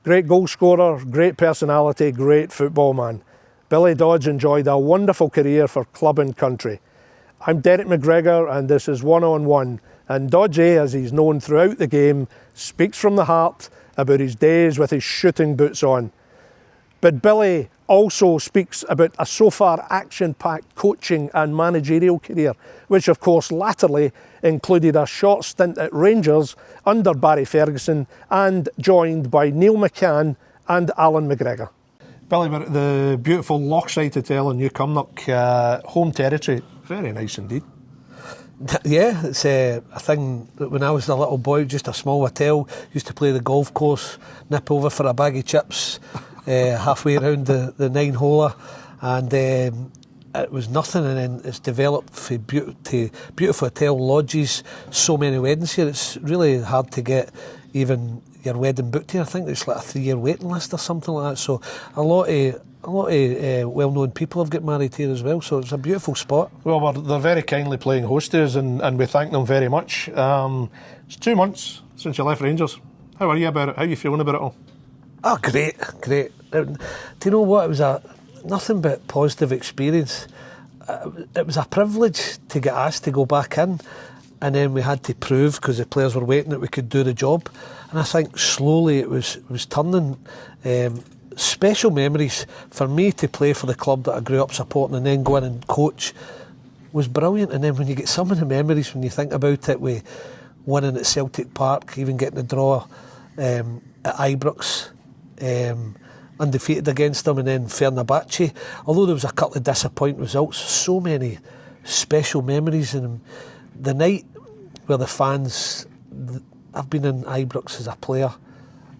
Great goal scorer, great personality, great football man. Billy Dodds enjoyed a wonderful career for club and country. I'm Derek McGregor and this is One on One. And Doddsy, as he's known throughout the game, speaks from the heart about his days with his shooting boots on. But Billy also speaks about a so far action-packed coaching and managerial career, which of course latterly included a short stint at Rangers under Barry Ferguson and joined by Neil McCann and Alan McGregor. Billy, we're at the beautiful Lochside Hotel in Newcomnock, home territory. Very nice indeed. Yeah, it's a thing that when I was a little boy, just a small hotel, used to play the golf course, nip over for a bag of chips halfway around the 9-holer, and it was nothing, and then it's developed to beautiful hotel lodges, so many weddings here. It's really hard to get even your wedding booked here. I think it's like a 3-year waiting list or something like that, so a lot of well-known people have got married here as well, so it's a beautiful spot. Well, they're very kindly playing host to us, and we thank them very much. It's 2 months since you left Rangers. How are you about it? How are you feeling about it all? Oh, great. Do you know what? It was nothing but positive experience. It was a privilege to get asked to go back in, and then we had to prove, because the players were waiting, that we could do the job. And I think slowly it was turning. Special memories for me to play for the club that I grew up supporting and then go in and coach was brilliant. And then when you get some of the memories, when you think about it, with winning at Celtic Park, even getting the draw at Ibrox, undefeated against them, and then Fenerbahce, although there was a couple of disappointing results, so many special memories. And the night where the fans, I've been in Ibrox as a player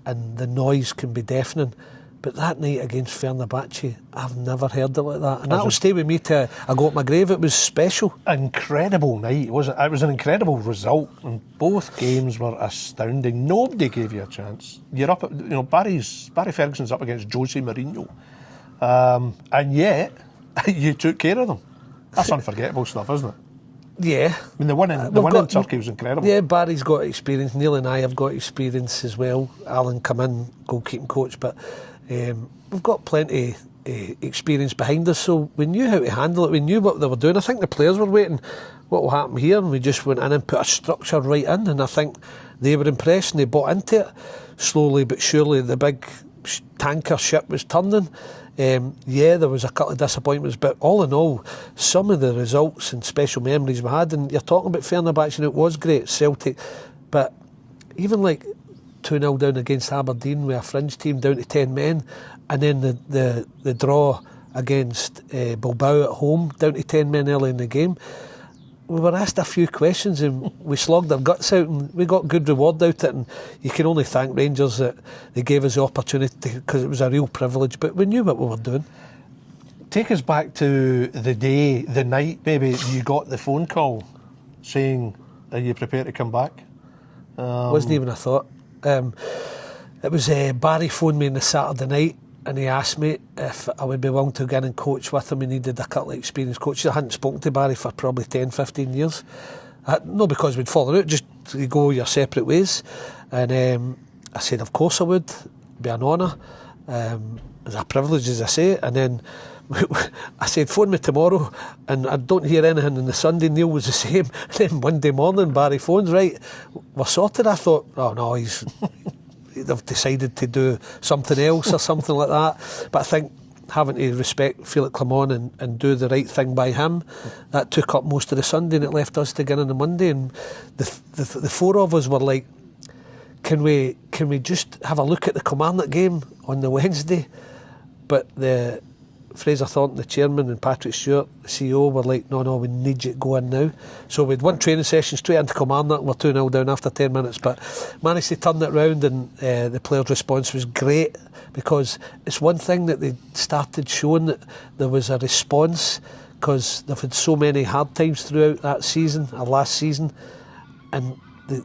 and the noise can be deafening, but that night against Fenerbahce, I've never heard it like that, and that'll stay with me till I go up my grave. It was special. Incredible night, wasn't it? It was an incredible result, and both games were astounding. Nobody gave you a chance. You're up, Barry Ferguson's up against Jose Mourinho, and yet you took care of them. That's unforgettable stuff, isn't it? Yeah. I mean, the winning in Turkey was incredible. Yeah, Barry's got experience. Neil and I have got experience as well. Alan come in, goalkeeping coach, but we've got plenty experience behind us, so we knew how to handle it. We knew what they were doing. I think the players were waiting, what will happen here, and we just went in and put a structure right in, and I think they were impressed and they bought into it. Slowly but surely the big tanker ship was turning. Yeah, there was a couple of disappointments, but all in all, some of the results and special memories we had, and you're talking about Fenerbahce, and it was great, Celtic, but even like 2-0 down against Aberdeen with a fringe team down to 10 men, and then the draw against Bilbao at home down to 10 men early in the game. We were asked a few questions and we slogged our guts out, and we got good reward out of it, and you can only thank Rangers that they gave us the opportunity, because it was a real privilege, but we knew what we were doing. Take us back to the night maybe you got the phone call saying, are you prepared to come back? Wasn't even a thought. It was Barry phoned me on the Saturday night, and he asked me if I would be willing to go in and coach with him. He needed a couple of experienced coaches. I hadn't spoken to Barry for probably 10-15 years. Not because we'd fallen out, just you go your separate ways. And I said, of course I would. It'd be an honour. It's a privilege, as I say. And then I said, phone me tomorrow, and I don't hear anything on the Sunday. Neil was the same. And then Monday morning, Barry phones, right, we're sorted. I thought, oh no, they've decided to do something else or something like that. But I think having to respect Philippe Clement and do the right thing by him, that took up most of the Sunday, and it left us to get on the Monday. And the four of us were like, can we just have a look at the Kilmarnock game on the Wednesday? But the Fraser Thornton, the chairman, and Patrick Stewart, the CEO, were like, no, we need you to go in now. So we'd one training session straight into Kilmarnock, and we're 2-0 down after 10 minutes, but managed to turn it round, and the players' response was great, because it's one thing that they started showing that there was a response, because they've had so many hard times throughout that season, our last season, and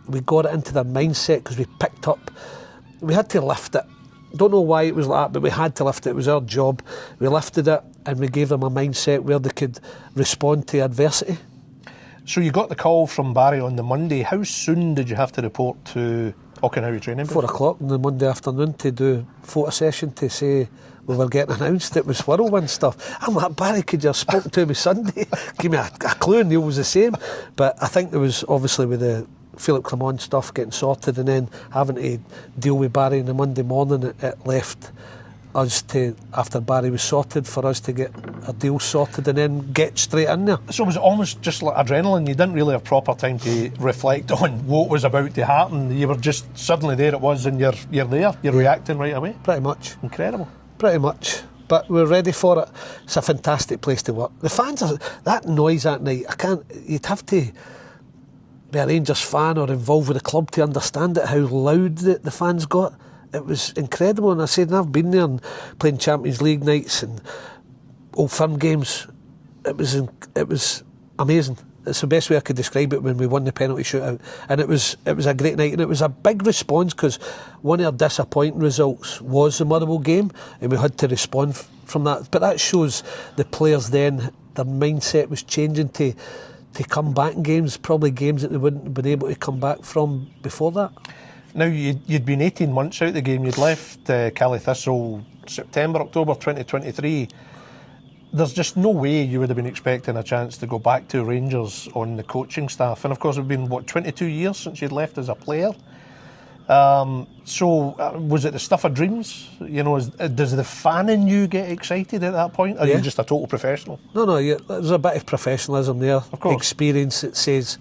we got it into their mindset, because we had to lift it. Don't know why it was like that, but we had to lift it. It was our job. We lifted it, and we gave them a mindset where they could respond to adversity. So you got the call from Barry on the Monday. How soon did you have to report to Okay, how are you training? 4 o'clock on the Monday afternoon to do a photo session to say we were getting announced. It was whirlwind stuff. I'm like, Barry, could you have spoken to me Sunday? Give me a clue, and Neil was the same. But I think there was obviously with the Philippe Clement stuff getting sorted, and then having to deal with Barry on the Monday morning, it left us to, after Barry was sorted, for us to get a deal sorted and then get straight in there. So was it almost just like adrenaline? You didn't really have proper time to reflect on what was about to happen. You were just suddenly there it was, and you're there. You're reacting right away. Pretty much. Incredible. Pretty much. But we're ready for it. It's a fantastic place to work. The fans are, that noise that night, you'd have to be a Rangers fan or involved with the club to understand it, how loud the fans got. It was incredible, and I said, and I've been there and playing Champions League nights and Old Firm games. It was amazing. It's the best way I could describe it when we won the penalty shootout, and it was a great night, and it was a big response because one of our disappointing results was the Motherwell game, and we had to respond from that. But that shows the players then, their mindset was changing to come back in games, probably games that they wouldn't have been able to come back from before that. Now, you'd been 18 months out of the game. You'd left Caley Thistle September, October 2023. There's just no way you would have been expecting a chance to go back to Rangers on the coaching staff. And of course, it's been, 22 years since you'd left as a player. Was it the stuff of dreams? You know, does the fan in you get excited at that point? Or are you just a total professional? No, there's a bit of professionalism there. Of course. Experience that says,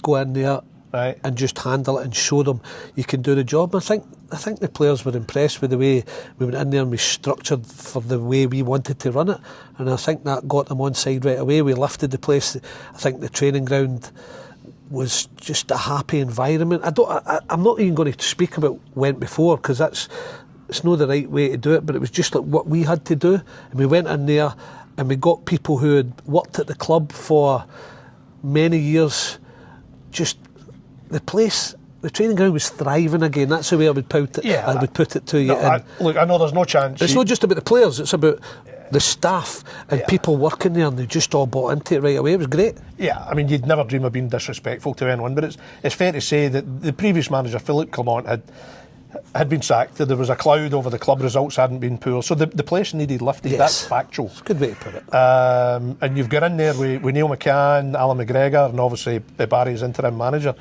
go in there, right, and just handle it and show them you can do the job. I think the players were impressed with the way we went in there and we structured for the way we wanted to run it, and I think that got them on side right away. We lifted the place. I think the training ground was just a happy environment. I'm not even going to speak about what went before, because it's not the right way to do it, but it was just like what we had to do, and we went in there and we got people who had worked at the club for many years. Just the place, the training ground was thriving again. That's the way I would put it. Yeah, I would put it to you. Look, I know there's no chance. It's not just about the players. It's about the staff and people working there, and they just all bought into it right away. It was great. Yeah, I mean, you'd never dream of being disrespectful to anyone, but it's fair to say that the previous manager, Philippe Clement, had been sacked. There was a cloud over the club. Results hadn't been poor, so the place needed lifting. Yes. That's factual. It's a good way to put it. And you've got in there with Neil McCann, Alan McGregor, and obviously Barry's interim manager.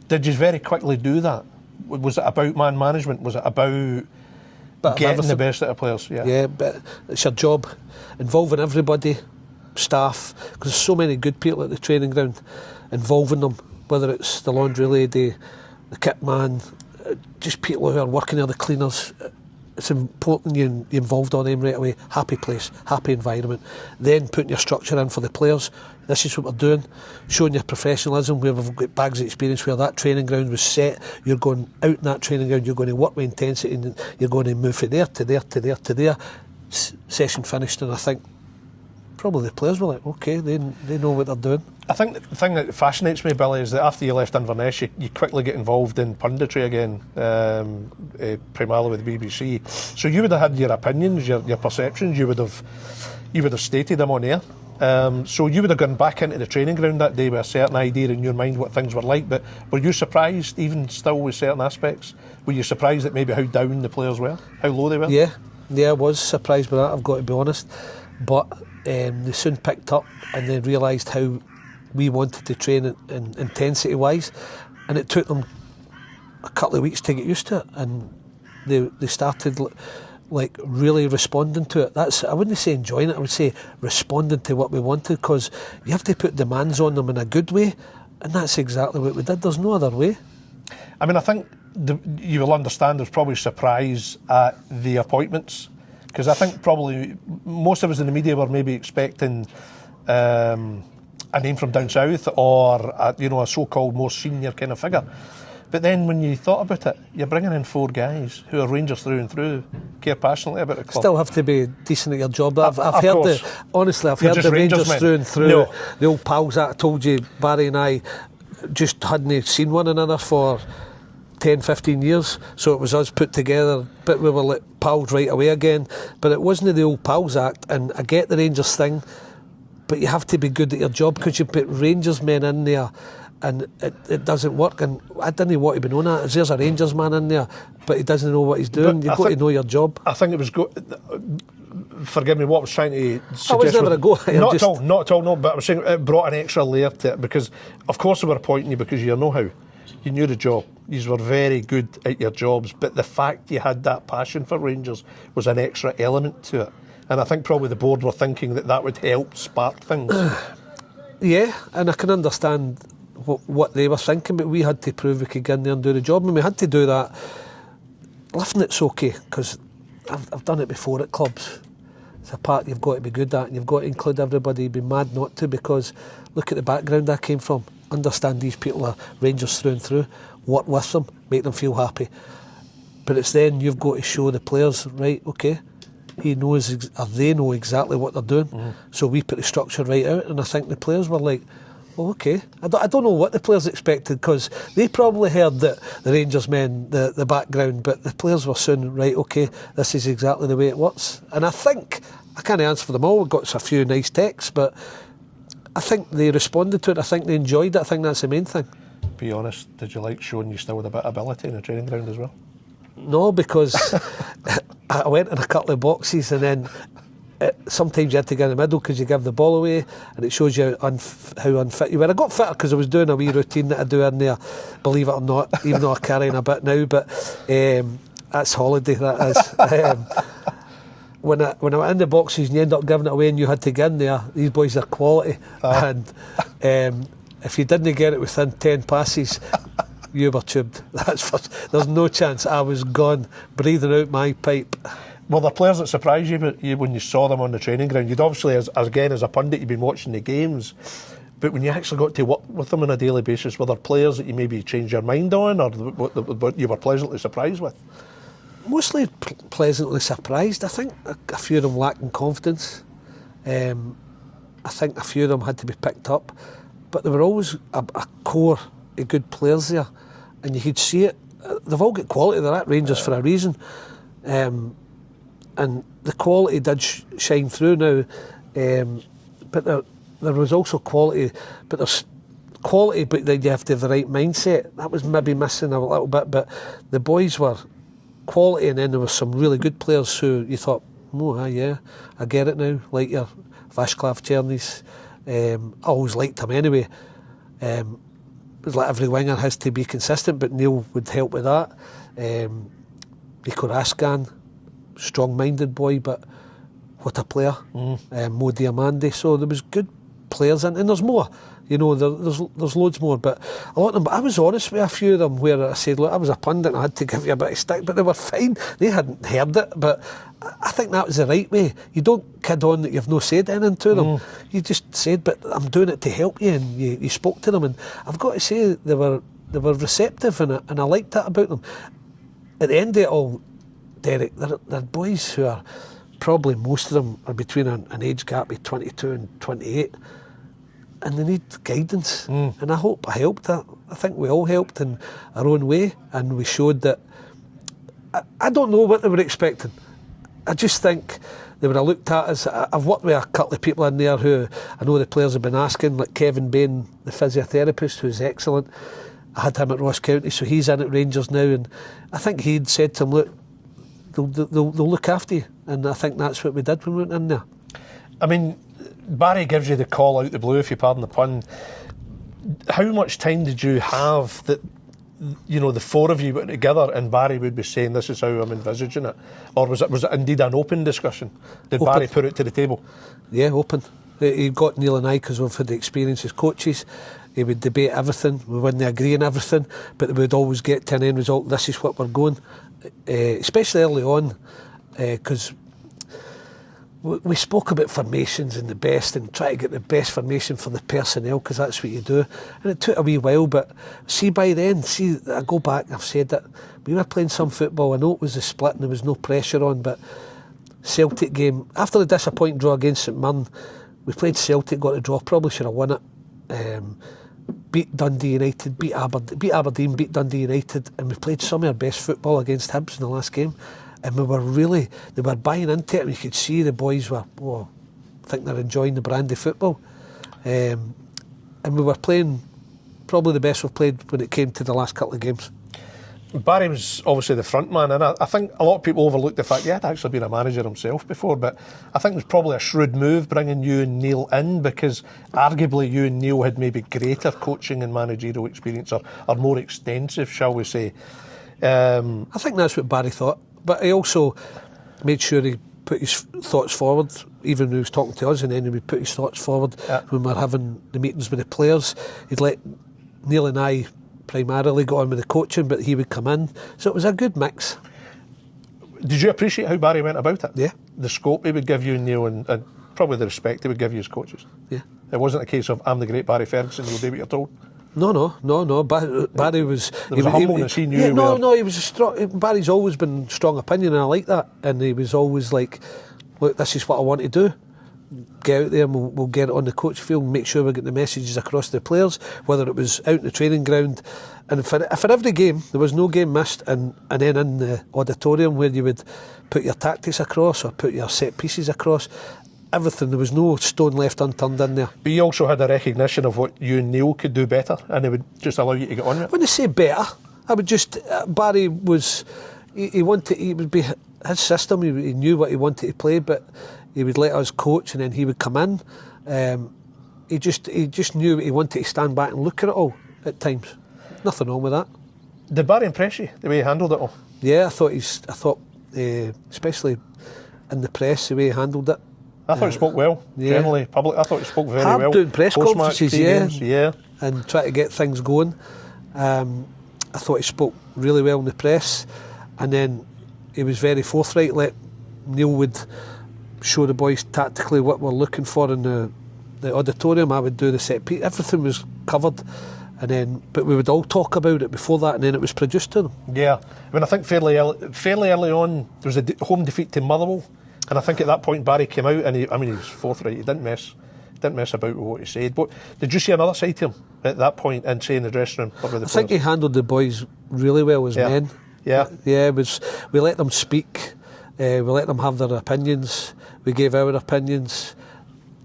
Did you very quickly do that? Was it about man management? Was it about getting the best out of players? Yeah, but it's your job, involving everybody, staff, because there's so many good people at the training ground, involving them, whether it's the laundry lady, the kit man, just people who are working there, the cleaners. It's important you involved all them right away. Happy place, happy environment. Then putting your structure in for the players. This is what we're doing, showing your professionalism. We've got bags of experience where that training ground was set. You're going out in that training ground, you're going to work with intensity, and you're going to move from there to there to there to there. Session finished, and I think probably the players were like, okay, they know what they're doing. I think the thing that fascinates me, Billy, is that after you left Inverness, you quickly get involved in punditry again, primarily with the BBC. So you would have had your opinions, your perceptions. You would have stated them on air. So you would have gone back into the training ground that day with a certain idea in your mind what things were like. But were you surprised, even still with certain aspects? Were you surprised at maybe how down the players were, how low they were? Yeah, I was surprised by that, I've got to be honest. But they soon picked up and they realised how we wanted to train in intensity wise, and it took them a couple of weeks to get used to it, and they started like really responding to it. That's, I wouldn't say enjoying it, I would say responding to what we wanted, because you have to put demands on them in a good way, and that's exactly what we did. There's no other way. I mean, I think you will understand there's probably surprise at the appointments, because I think probably most of us in the media were maybe expecting a name from down south, or a so-called more senior kind of figure. But then when you thought about it, you're bringing in 4 guys who are Rangers through and through, care passionately about the club. Still have to be decent at your job. I've heard I've You're heard the Rangers men. through and through. No. The old pals that I told you, Barry and I, just hadn't seen one another for 10, 15 years, so it was us put together, but we were like pals right away again. But it wasn't the old pals act, and I get the Rangers thing, but you have to be good at your job, because you put Rangers men in there and it doesn't work. And I didn't want to be known that. There's a Rangers man in there, but he doesn't know what he's doing. You've got to know your job. I think it was forgive me, what I was trying to suggest. I was never a go. Not at all, no, but I was saying it brought an extra layer to it, because of course they were appointing you because you know-how. You knew the job. You were very good at your jobs, but the fact you had that passion for Rangers was an extra element to it. And I think probably the board were thinking that would help spark things. Yeah, and I can understand what they were thinking, but we had to prove we could get in there and do the job, and we had to do that. Lifting it's okay, because I've done it before at clubs. It's a part you've got to be good at, and you've got to include everybody. You'd be mad not to, because look at the background I came from. Understand these people are Rangers through and through. Work with them, make them feel happy. But it's then you've got to show the players, right, okay, he knows, or they know exactly what they're doing. So we put the structure right out, and I think the players were like, oh, okay. I don't know what the players expected, because they probably heard that the Rangers men, the background, but the players were soon, right, okay, this is exactly the way it works. And I think, I can't answer for them all, we got a few nice texts, but I think they responded to it, I think they enjoyed it, I think that's the main thing. Be honest, did you like showing you still had a bit of ability in the training ground as well? No, because I went in a couple of boxes, and then sometimes you had to get in the middle because you give the ball away, and it shows you how unfit you were. I got fitter because I was doing a wee routine that I do in there, believe it or not, even though I'm carrying a bit now, but that's holiday, that is. When I went in the boxes and you end up giving it away and you had to get in there, these boys are quality. And if you didn't get it within 10 passes, you were tubed. There's no chance. I was gone, breathing out my pipe. Were there players that surprised you when you saw them on the training ground? You'd obviously, as a pundit, you'd been watching the games, but when you actually got to work with them on a daily basis, were there players that you maybe changed your mind on, or what you were pleasantly surprised with? Mostly pleasantly surprised. I think a few of them lacking confidence. I think a few of them had to be picked up, but there were always a core of good players there, and you could see it. They've all got quality. They're at Rangers for a reason, and the quality did shine through now. But there was also quality, but there's quality, but then you have to have the right mindset. That was maybe missing a little bit, but the boys were quality, and then there was some really good players who you thought, oh yeah, I get it now, like your Václav Černí's. I always liked him anyway. It was like every winger has to be consistent, but Neil would help with that. Rico Raskan, strong-minded boy, but what a player. Mo Diamandi. So there was good players in, and there's more. You know, there's loads more, but a lot of them. But I was honest with a few of them where I said, look, I was a pundit and I had to give you a bit of stick, but they were fine. They hadn't heard it, but I think that was the right way. You don't kid on that you've no said anything to them. You just said, but I'm doing it to help you, and you spoke to them, and I've got to say they were receptive, and I liked that about them. At the end of it all, Derek, they're boys who are probably, most of them are between an age gap of 22 and 28. And they need guidance, and I hope I helped that. I think we all helped in our own way, and we showed that. I don't know what they were expecting. I just think they would have looked at us. I've worked with a couple of people in there who I know the players have been asking, like Kevin Bain, the physiotherapist, who's excellent. I had him at Ross County, so he's in at Rangers now, and I think he'd said to him, look, they'll look after you, and I think that's what we did when we went in there. I mean, Barry gives you the call out the blue, if you pardon the pun. How much time did you have that, you know, the four of you went together and Barry would be saying, this is how I'm envisaging it? Or was it indeed an open discussion? Did open. Barry put it to the table? Yeah, open. He got Neil and I, because we've had the experience as coaches. He would debate everything. We wouldn't agree on everything, but we would always get to an end result. This is what we're going. Especially early on, because we spoke about formations and the best, and try to get the best formation for the personnel, because that's what you do. And it took a wee while, but see, by then, I go back, I've said that we were playing some football. I know it was a split and there was no pressure on, but Celtic game, after the disappointing draw against St Mirren, we played Celtic, got a draw, probably should have won it. Beat Dundee United, beat Aberdeen, beat Dundee United, and we played some of our best football against Hibs in the last game. And they were buying into it, and you could see the boys were, I think they're enjoying the brand of football. And we were playing probably the best we've played when it came to the last couple of games. Barry was obviously the front man, and I think a lot of people overlooked the fact he had actually been a manager himself before, but I think it was probably a shrewd move bringing you and Neil in, because arguably you and Neil had maybe greater coaching and managerial experience, or more extensive, shall we say. I think that's what Barry thought, but he also made sure he put his thoughts forward, even when he was talking to us, and then he would put his thoughts forward when we were having the meetings with the players. He'd let Neil and I primarily got on with the coaching, but he would come in, so it was a good mix. Did you appreciate how Barry went about it? Yeah. The scope he would give you and Neil, and probably the respect he would give you as coaches. Yeah. It wasn't a case of, I'm the great Barry Ferguson, you'll do what you're told. No. Barry was... There was a humbleness, he knew. No, he was a strong... Barry's always been strong opinion, and I like that, and he was always like, look, this is what I want to do. Get out there and we'll get it on the coach field and make sure we get the messages across to the players, whether it was out in the training ground. And for every game, there was no game missed, and then in the auditorium where you would put your tactics across or put your set pieces across, everything, there was no stone left unturned in there. But you also had a recognition of what you and Neil could do better, and it would just allow you to get on with it. When I say better, I would just... Barry was... He would be his system, he knew what he wanted to play, but he would let us coach, and then he would come in. He just knew he wanted to stand back and look at it all at times. Nothing wrong with that. Did Barry impress you, the way he handled it all? Yeah, I thought especially in the press, the way he handled it. I thought he spoke well, generally, public. I thought he spoke very well. Doing press conferences, yeah, and try to get things going. I thought he spoke really well in the press, and then he was very forthright. Neil would show the boys tactically what we're looking for in the auditorium. I would do the set piece. Everything was covered, but we would all talk about it before that, and then it was produced to them. Yeah, I mean, I think fairly early on there was a home defeat to Motherwell, and I think at that point Barry came out and he was forthright. He didn't mess about with what he said. But did you see another side to him at that point, and say in the dressing room? I think he handled the boys really well as men. Yeah. We let them speak. We let them have their opinions. We gave our opinions.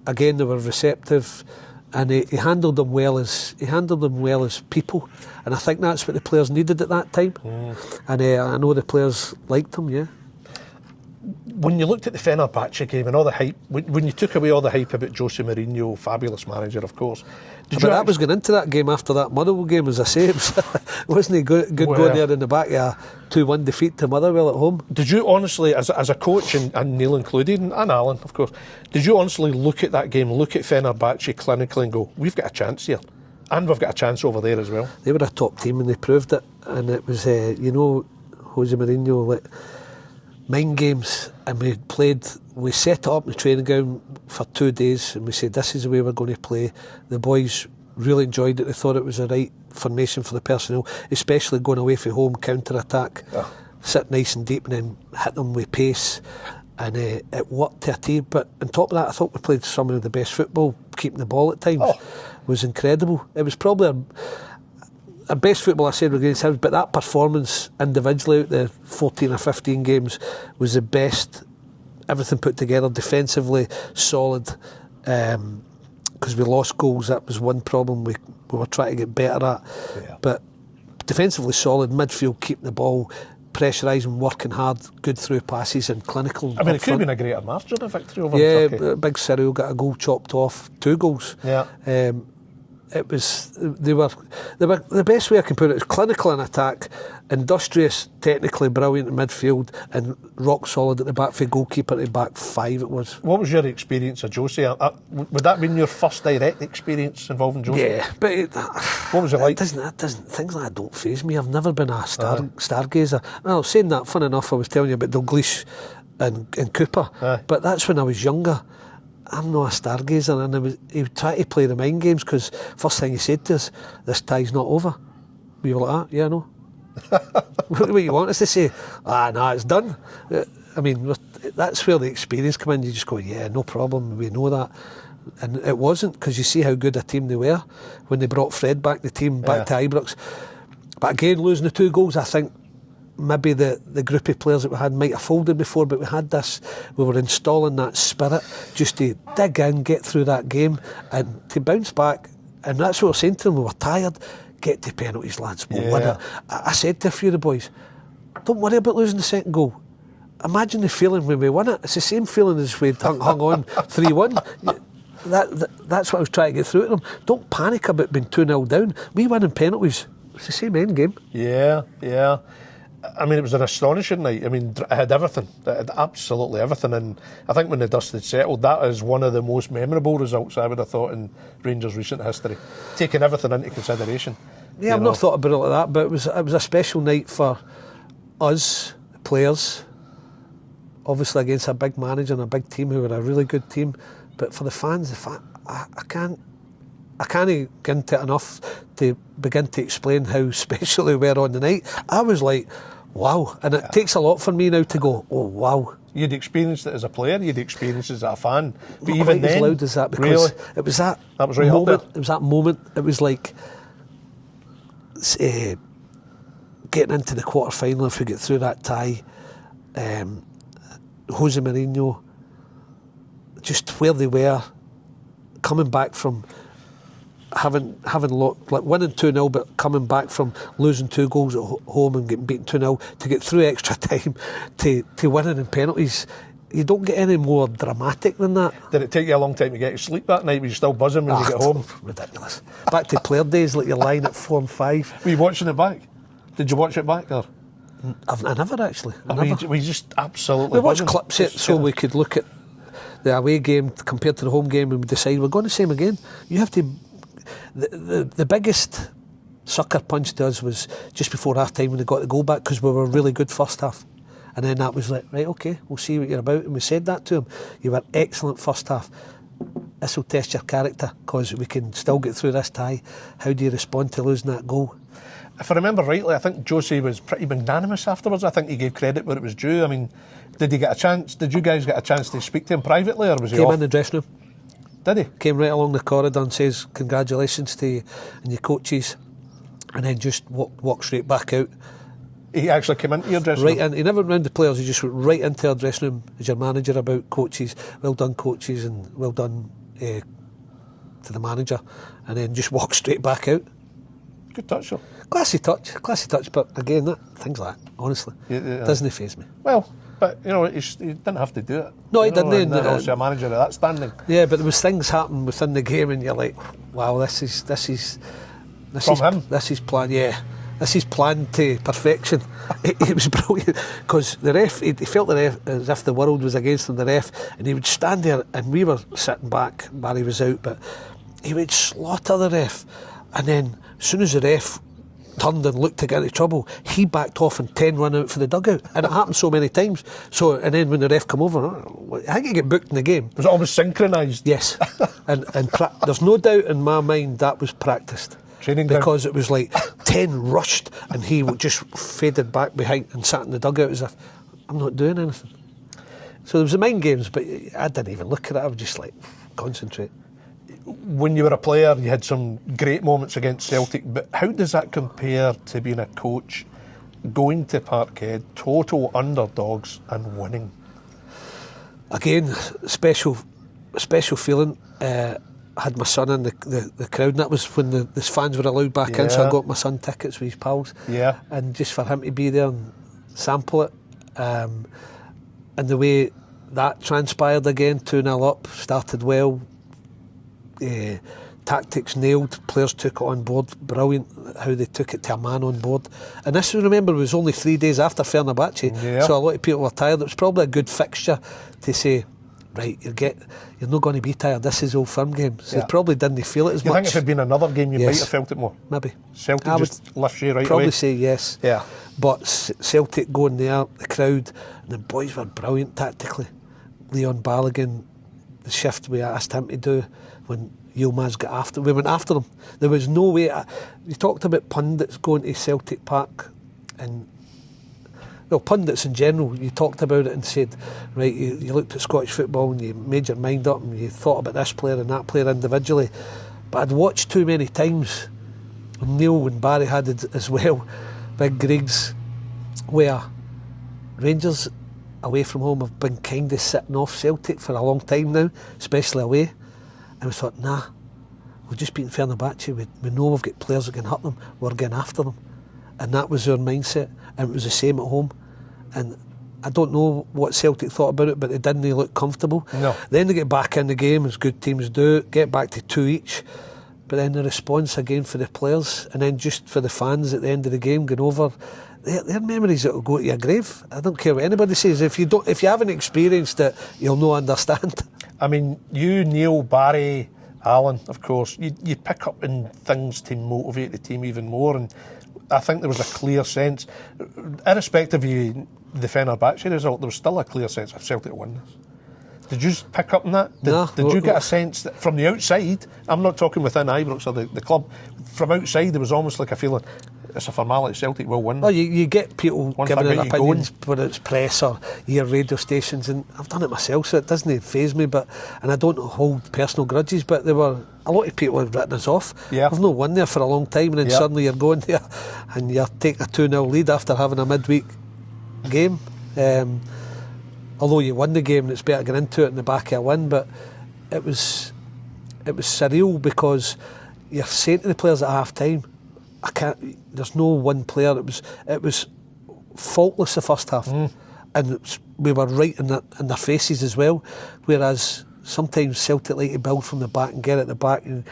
Again, they were receptive, and he handled them well as people. And I think that's what the players needed at that time. And I know the players liked him. Yeah. When you looked at the Fenerbahce game and all the hype, when you took away all the hype about Jose Mourinho, fabulous manager, of course. That was going into that game after that Motherwell game, as I say. Wasn't he good going there in the back of a 2-1 defeat to Motherwell at home? Did you honestly, as a coach, and Neil included, and Alan, of course, did you honestly look at that game, look at Fenerbahce clinically and go, we've got a chance here, and we've got a chance over there as well? They were a top team and they proved it, and it was, Jose Mourinho, mind games, and we set it up in the training ground for 2 days, and we said this is the way we're going to play. The boys really enjoyed it. They thought it was the right formation for the personnel, especially going away from home, counter-attack, sit nice and deep and then hit them with pace, and it worked to a T. But on top of that, I thought we played some of the best football, keeping the ball at times. It was incredible. It was probably our best football I said against him, but that performance individually out the 14 or 15 games was the best. Everything put together, defensively solid, because we lost goals. That was one problem we were trying to get better at. But defensively solid, midfield keeping the ball, pressurising, working hard, good through passes and clinical. I mean, it could have been a greater margin of victory over Turkey. Big Cyril got a goal chopped off, 2 goals. It was they were the best way I can put it is clinical in attack, industrious, technically brilliant in midfield, and rock solid at the back for goalkeeper to back 5 it was. What was your experience of Jose? Would that have been your first direct experience involving Jose? Yeah, but what was it like? Things like that don't faze me. I've never been a stargazer. Well, saying that, fun enough, I was telling you about Dalglish and Cooper, but that's when I was younger. I'm not a stargazer, and he would try to play the mind games, because first thing he said to us, this tie's not over. We were like, yeah, I know. What do you want us to say? No, it's done. I mean, that's where the experience come in. You just go, yeah, no problem, we know that. And it wasn't, because you see how good a team they were when they brought Fred back, the team back to Ibrox. But again, losing the 2 goals, I think maybe the group of players that we had might have folded before, but we were installing that spirit just to dig in, get through that game, and to bounce back And that's what I was saying to them. We were tired. Get to penalties, lads. We'll win it. I said to a few of the boys, don't worry about losing the second goal. Imagine the feeling when we win it. It's the same feeling as we'd hung on 3-1. That's what I was trying to get through to them. Don't panic about being 2-0 down. We win in penalties. It's the same end game. Yeah. I mean, it was an astonishing night. I mean, it had everything. It had absolutely everything. And I think when the dust had settled, that is one of the most memorable results I would have thought in Rangers' recent history, taking everything into consideration. Yeah, I've not thought about it like that, but it was a special night for us, players, obviously against a big manager and a big team who were a really good team. But for the fans, I can't get into it enough to begin to explain how special they were on the night. I was like, wow. And it takes a lot for me now to go, oh, wow. You'd experienced it as a player, you'd experienced it as a fan. But Not even quite then, as loud as that, because really? it was that was right moment. up there. It was that moment. It was like getting into the quarter final if we get through that tie. Jose Mourinho, just where they were, coming back from having winning 2-0, but coming back from losing 2 goals at home and getting beaten 2-0 to get through extra time to winning in penalties. You don't get any more dramatic than that. Did it take you a long time to get to sleep that night? Were you still buzzing when you get home? Ridiculous. Back to player days, like you're lying at 4 and 5. Were you watching it back? Did you watch it back? Or? I never actually. We just absolutely. We watched clips of it so we could look at the away game compared to the home game and we decide we're going the same again. You have to. The biggest sucker punch to us was just before half time when they got the goal back, because we were really good first half. And then that was like, right, okay, we'll see what you're about. And we said that to him. You were excellent first half. This will test your character, because we can still get through this tie. How do you respond to losing that goal? If I remember rightly, I think Josie was pretty magnanimous afterwards. I think he gave credit where it was due. I mean, did he get a chance? Did you guys get a chance to speak to him privately, or was he Came off? in the dressing room. Did he? Came right along the corridor and says congratulations to you and your coaches, and then just walked straight back out. He actually came into your dressing room? Right in. He never went round the players, he just went right into our dressing room as your manager about coaches. Well done, coaches, and well done to the manager, and then just walked straight back out. Good touch, though. Classy touch, but again, things like that, honestly, doesn't faze me. Well, but you know, he didn't have to do it. No, he didn't. And obviously a manager of that standing. Yeah, but there was things happening within the game, and you're like, wow, this is From him? This is planned. Yeah, this is planned to perfection. It was brilliant, because the ref, he felt the ref as if the world was against him, the ref, and he would stand there, and we were sitting back. Barry was out, but he would slaughter the ref, and then as soon as the ref turned and looked to get into trouble, he backed off and 10 run out for the dugout. And it happened so many times. And then when the ref come over, I think he get booked in the game. Was it almost synchronised? Yes. and there's no doubt in my mind that was practised. Training because it was like 10 rushed and he just faded back behind and sat in the dugout as if, I'm not doing anything. So there was the mind games, but I didn't even look at it. I was just like, concentrate. When you were a player, you had some great moments against Celtic, but how does that compare to being a coach, going to Parkhead, total underdogs and winning? Again, special feeling. I had my son in the crowd, and that was when the fans were allowed back in, so I got my son tickets with his pals. Yeah. And just for him to be there and sample it, and the way that transpired again, 2-0 up, started well. Tactics nailed, players took it on board, brilliant how they took it to a man on board. And this, remember, was only 3 days after Fenerbahce, so a lot of people were tired. It was probably a good fixture to say, right, you're not going to be tired, this is Old Firm games. So they probably didn't feel it as much. You think if it had been another game you might have felt it more? Maybe. Celtic just lifts you right away? Probably say yes. Yeah. But Celtic going there, the crowd, and the boys were brilliant tactically. Leon Balogun, the shift we asked him to do when Yilmaz got after, we went after them. There was no way. You talked about pundits going to Celtic Park, and well, pundits in general. You talked about it and said, right, you looked at Scottish football and you made your mind up and you thought about this player and that player individually. But I'd watched too many times. Neil and Barry had it as well. Big Griggs, where Rangers away from home have been kind of sitting off Celtic for a long time now, especially away. And we thought, nah, we've just beaten Fenerbahce, we know we've got players that can hurt them, we're getting after them. And that was our mindset, and it was the same at home. And I don't know what Celtic thought about it, but they didn't look comfortable. No. Then they get back in the game, as good teams do, get back to 2 each. But then the response again for the players, and then just for the fans at the end of the game, going over, they're memories that will go to your grave. I don't care what anybody says. If you haven't experienced it, you'll not understand. I mean, you, Neil, Barry, Alan, of course, you pick up in things to motivate the team even more, and I think there was a clear sense, irrespective of the Fenerbahce result, there was still a clear sense of Celtic won this. Did you pick up on that? Did you get a sense that from the outside, I'm not talking within Ibrox or the club, from outside there was almost like a feeling, it's a formality, Celtic will win. Well, you get people giving their opinions, whether it's press or your radio stations, and I've done it myself, so it doesn't faze me, and I don't hold personal grudges, but there were a lot of people have written us off. Yeah. We've not won there for a long time, and then suddenly you're going there and you're taking a 2-0 lead after having a midweek game. Although you won the game, and it's better getting into it in the back of a win, but it was surreal, because you're saying to the players at half time, there's no one player, it was faultless the first half, and we were right in their faces as well, whereas sometimes Celtic like to build from the back and get at the back, and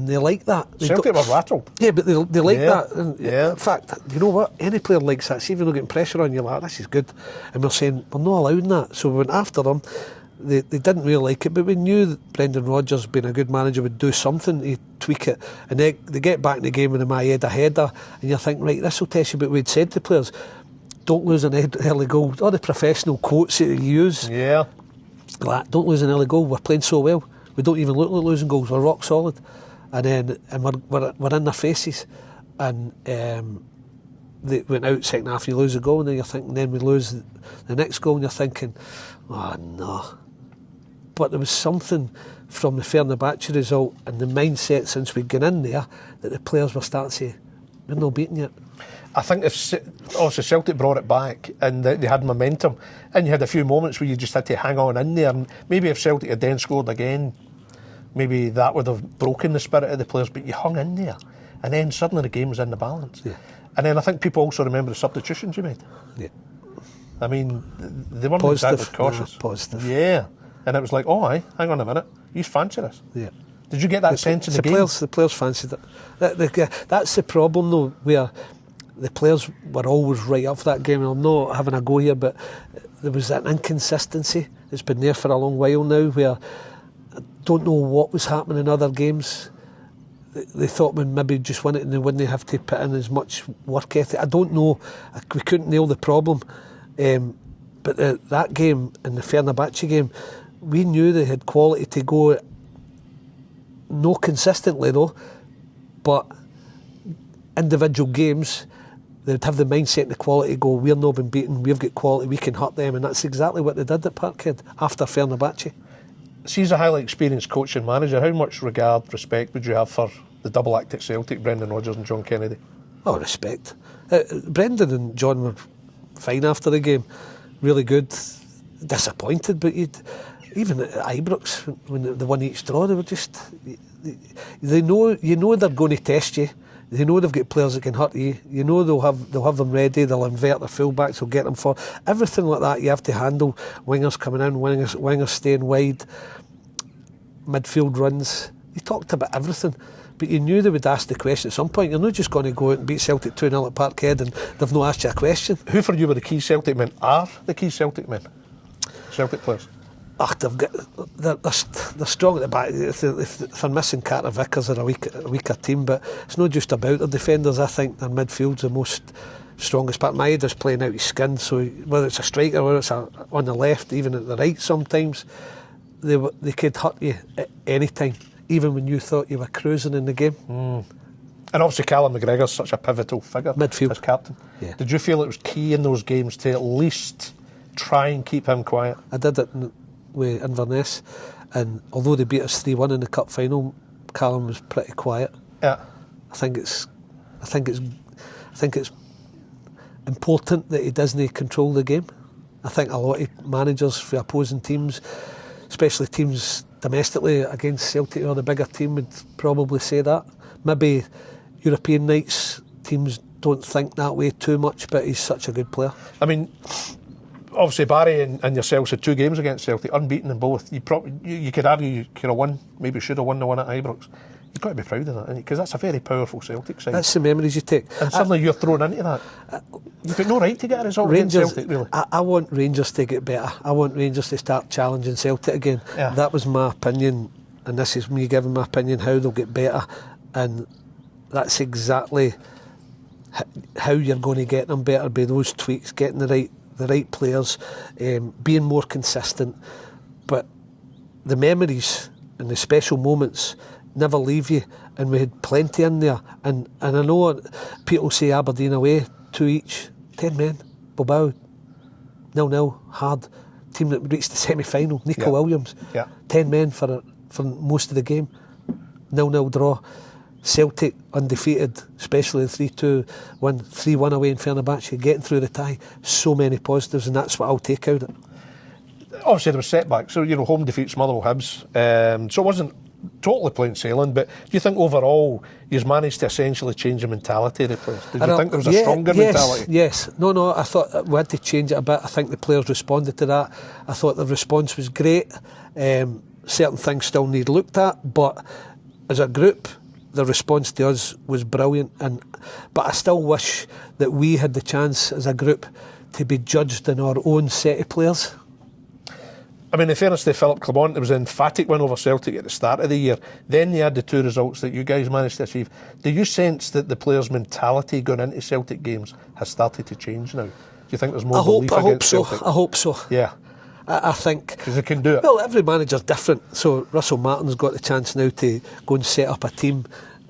they like that. Celtic were rattled. Yeah, but they like that. And in fact, you know what? Any player likes that. See, if you're not getting pressure on you, like, this is good. And we're saying, we're not allowing that. So we went after them. They didn't really like it, but we knew that Brendan Rodgers, being a good manager, would do something to tweak it. And they get back in the game with a header, and you think, right, this will test you. But we'd said to players, don't lose an early goal. All the professional quotes that you use. Yeah. Like, don't lose an early goal. We're playing so well. We don't even look like losing goals. We're rock solid, and we're in their faces. And they went out second half. You lose a goal, and then you're thinking. Then we lose the next goal, and you're thinking, oh no. But there was something from the Fenerbahce result and the mindset since we'd gone in there that the players were starting to say, we're not beaten yet. I think obviously Celtic brought it back, and they had momentum, and you had a few moments where you just had to hang on in there, and maybe if Celtic had then scored again, maybe that would have broken the spirit of the players, but you hung in there, and then suddenly the game was in the balance. Yeah. And then I think people also remember the substitutions you made. Yeah. I mean, they weren't positive. exactly cautious. Positive. Yeah. And it was like, oh, hang on a minute, you fancy this. Yeah. Did you get that sense in the game? The players fancied it. That's the problem, though, where the players were always right up for that game. And I'm not having a go here, but there was an inconsistency that's been there for a long while now, where I don't know what was happening in other games. They thought we'd maybe just win it and they wouldn't have to put in as much work ethic. I don't know. We couldn't nail the problem. But that game and the Fenerbahce game, we knew they had quality to go, not consistently though, but individual games, they'd have the mindset and the quality to go, we're not been beaten, we've got quality, we can hurt them, and that's exactly what they did at Parkhead after Fenerbahce. See, as a highly experienced coach and manager, how much regard, respect would you have for the double act at Celtic, Brendan Rodgers and John Kennedy? Oh, respect. Brendan and John were fine after the game, really good, disappointed, but even at Ibrox, when they won each draw, they were just, they know, you know they're going to test you. They know they've got players that can hurt you. You know they'll have them ready. They'll invert their fullbacks. They'll get them for everything like that. You have to handle wingers coming in, wingers staying wide, midfield runs. You talked about everything, but you knew they would ask the question at some point. You're not just going to go out and beat Celtic 2-0 at Parkhead and they've not asked you a question. Who for you were the key Celtic men? Are the key Celtic men? Celtic players? They're strong at the back. If they're missing Carter Vickers, they're a weaker team, but it's not just about their defenders. I think their midfield's the most strongest part. Maeda's playing out his skin, so whether it's a striker, whether it's on the left, even at the right sometimes, they could hurt you at any time, even when you thought you were cruising in the game. And obviously Callum McGregor's such a pivotal figure midfield as captain. Yeah. Did you feel it was key in those games to at least try and keep him quiet? I did it with Inverness, and although they beat us 3-1 in the cup final, Callum was pretty quiet. Yeah. I think it's important that he doesn't control the game. I think a lot of managers for opposing teams especially teams domestically against Celtic or the bigger team would probably say that. Maybe European nights, teams don't think that way too much, but he's such a good player. I mean, obviously Barry and yourselves had 2 games against Celtic, unbeaten in both. You could argue you could have won, maybe should have won the one at Ibrox. You've got to be proud of that, because that's a very powerful Celtic side. That's the memories you take. And suddenly you're thrown into that. You've got no right to get a result against Celtic, really. I want Rangers to get better. I want Rangers to start challenging Celtic again. Yeah. That was my opinion, and this is me giving my opinion how they'll get better. And that's exactly how you're going to get them better, by those tweaks, getting the right players, being more consistent. But the memories and the special moments never leave you, and we had plenty in there. And I know people say Aberdeen away, 2 each, 10 men, Bilbao, 0-0, hard. Team that reached the semi-final, Nico Williams, 10 men for most of the game, 0-0 draw. Celtic undefeated, especially the 3-2 win, 3-1 away in Fenerbahce, getting through the tie. So many positives, and that's what I'll take out of it. Obviously there was setbacks, so home defeats Motherwell, Hibs, so it wasn't totally plain sailing, but do you think overall you've managed to essentially change the mentality of the players? Did you think there was a stronger mentality? Yes. No, I thought we had to change it a bit. I think the players responded to that. I thought the response was great. Certain things still need looked at, but as a group, the response to us was brilliant. But I still wish that we had the chance as a group to be judged in our own set of players. I mean, in fairness to Philippe Clement, it was an emphatic win over Celtic at the start of the year. Then you had the 2 results that you guys managed to achieve. Do you sense that the players' mentality going into Celtic games has started to change now? Do you think there's more belief against Celtic? I hope so. Yeah. I think... Because they can do it. Well, every manager's different. So Russell Martin's got the chance now to go and set up a team.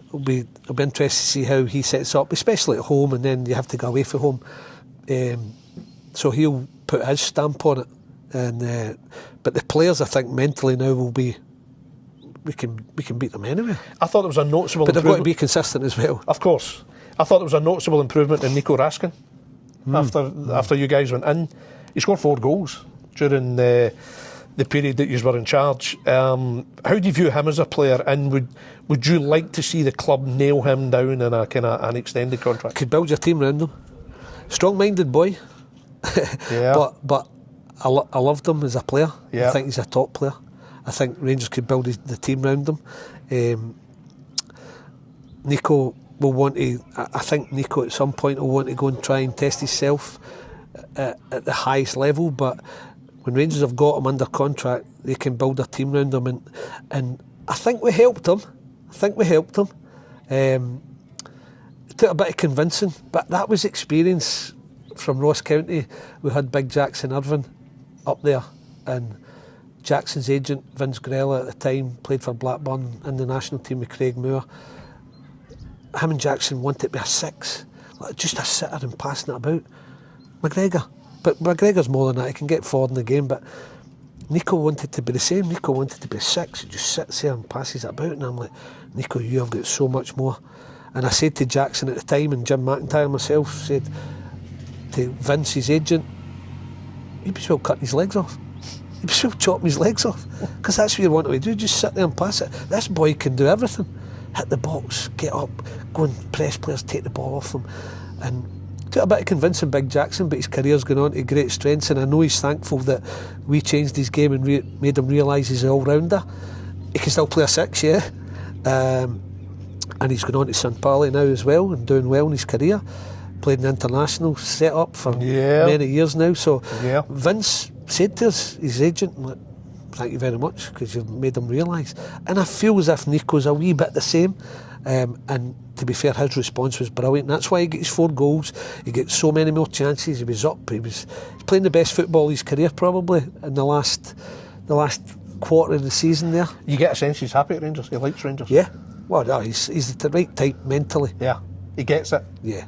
It'll be interesting to see how he sets up, especially at home, and then you have to go away from home. So he'll put his stamp on it. But the players, I think, mentally now will be... We can beat them anyway. I thought there was a noticeable improvement. But they've got to be consistent as well. Of course. I thought there was a noticeable improvement in Nico Raskin after you guys went in. He scored 4 goals during the period that you were in charge. How do you view him as a player, and would you like to see the club nail him down in a kind of an extended contract? Could build your team around him. Strong-minded boy. Yeah. But I loved him as a player. Yeah. I think he's a top player. I think Rangers could build the team around him. Nico will want to... I think Nico at some point will want to go and try and test himself at the highest level, but when Rangers have got him under contract, they can build a team around him, and I think we helped him. It took a bit of convincing, but that was experience from Ross County. We had Big Jackson Irvine up there, and Jackson's agent, Vince Grella at the time, played for Blackburn in the national team with Craig Moore. Him and Jackson wanted to be a 6, like just a sitter and passing it about. McGregor. But McGregor's more than that, he can get forward in the game, but Nico wanted to be the same. Nico wanted to be a 6, he just sits there and passes it about, and I'm like, Nico, you have got so much more. And I said to Jackson at the time, and Jim McIntyre myself said to Vince, his agent, he'd be well cutting his legs off. He'd be well chopping his legs off, because that's what you want to do, just sit there and pass it. This boy can do everything. Hit the box, get up, go and press players, take the ball off them. And took a bit of convincing Big Jackson, but his career's gone on to great strengths, and I know he's thankful that we changed his game and made him realise he's an all-rounder. He can still play a 6, yeah. And he's gone on to St. Pauli now as well, and doing well in his career. Played an international set up for many years now. So Vince said to us, his agent, like, thank you very much, because you've made him realise. And I feel as if Nico's a wee bit the same. And to be fair, his response was brilliant. That's why he gets 4 goals. He gets so many more chances. He was up. He's playing the best football of his career probably in the last quarter of the season there. You get a sense he's happy at Rangers. He likes Rangers. Yeah. Well, no, he's the right type mentally. Yeah. He gets it. Yeah.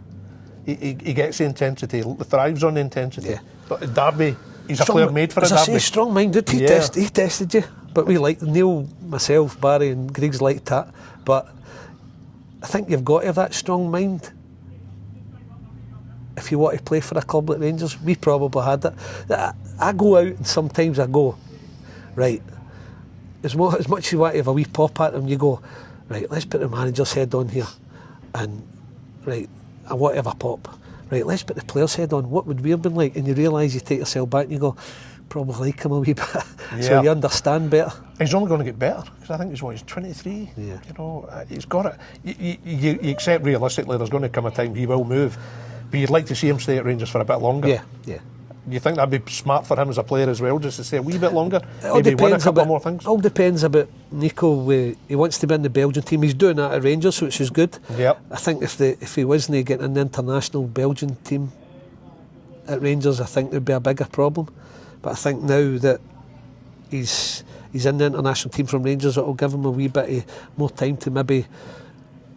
He gets the intensity. He thrives on the intensity. Yeah. But at Derby, he's a player made for a Derby. As I say, strong-minded. He tested you. But we like Neil, myself, Barry and Griggs liked that. But I think you've got to have that strong mind if you want to play for a club like Rangers. We probably had that. I go out and sometimes I go, right, as much as you want to have a wee pop at them, you go, right, let's put the manager's head on here, and right, I want to have a pop. Right, let's put the player's head on. What would we have been like? And you realise you take yourself back and you go, probably like him a wee bit. Yeah. So you understand better. He's only going to get better, because I think he's 23. Yeah. You know, he's got it. You accept realistically there's going to come a time he will move, but you'd like to see him stay at Rangers for a bit longer. Yeah, yeah. You think that'd be smart for him as a player as well, just to stay a wee bit longer? It Maybe win a couple more things? All depends about Nico. He wants to be in the Belgian team. He's doing that at Rangers, which is good. Yep. I think if he wasn't getting in the international Belgian team at Rangers, I think there'd be a bigger problem. But I think now that he's in the international team from Rangers, it'll give him a wee bit more time to maybe